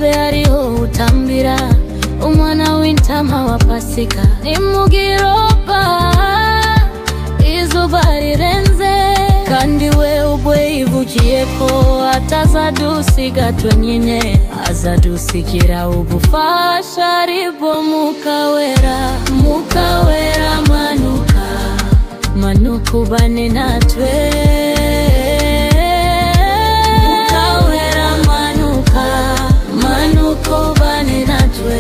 azabe ariho utambira umwana w'intama wa Pasika. Nimugiroba izuba rirenze, kandi we ubwe yivugiye ko atazadusiga twenyine, azadusigira ubufasha aribwo Mwuka Wera. Mwuka Wera manuka, manuka ubane natwe. Mwuka Wera manuka, manuka ubane natwe.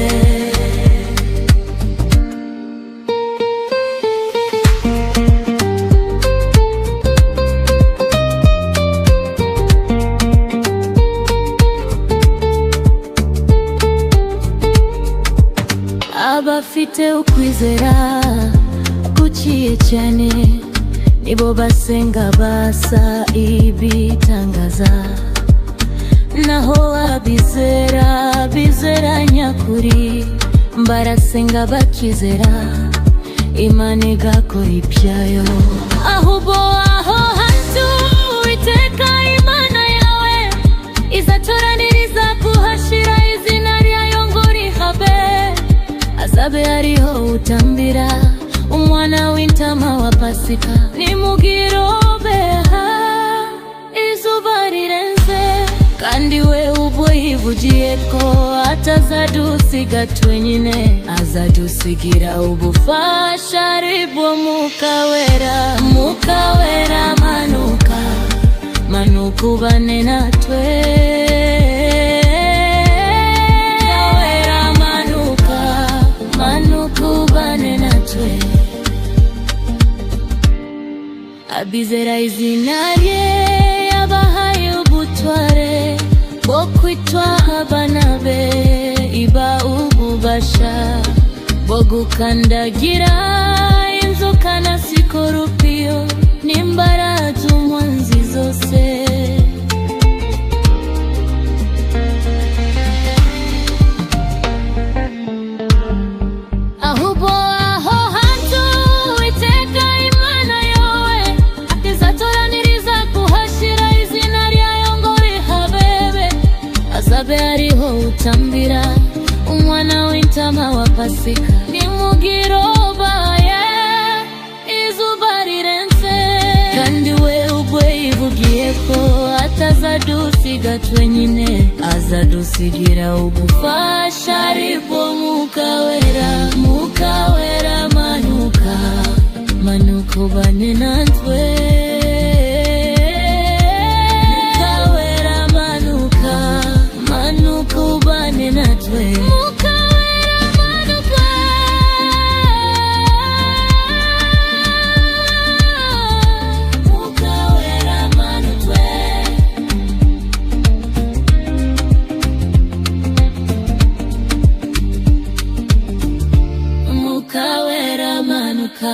Abafite ukwizera guciye cyane nibo basenga basa ibitangaza, naho bizera nyakuri barasenga bakizera Imana igakora ibyayo. Ahubwo aho hantu Uwiteka Imana yawe izatoraniriza kuhashira izina ryayo ngo rihabe, azabe ariho utambira umwana w'intama wa Pasika. Nimugirobe izuba rirenze, kandi we ubwo yivugiye ko atazadusiga twenyine, azadusigira ubufasha aribwo Mwuka Wera. Mwuka Wera manuka, manuka ubane natwe. Abizera izina rye yabahaye ubutware bwo kwitwa abana be, iba ububasha bwo gukandagira inzoka na sikorupiyo n'imbaraga z'umwanzi zose. Azabe ariho utambira umwana w'intama wa Pasika. Nimugiroba izuba rirenze, kandi we ubwe yivugiye ko atazadusiga twenyine, azadusigira ubufasha aribwo Mwuka Wera. Mwuka Wera manuka, manuka ubane natwe. Mwuka Wera manuka, Mwuka Wera manutwe. Mwuka Wera manuka.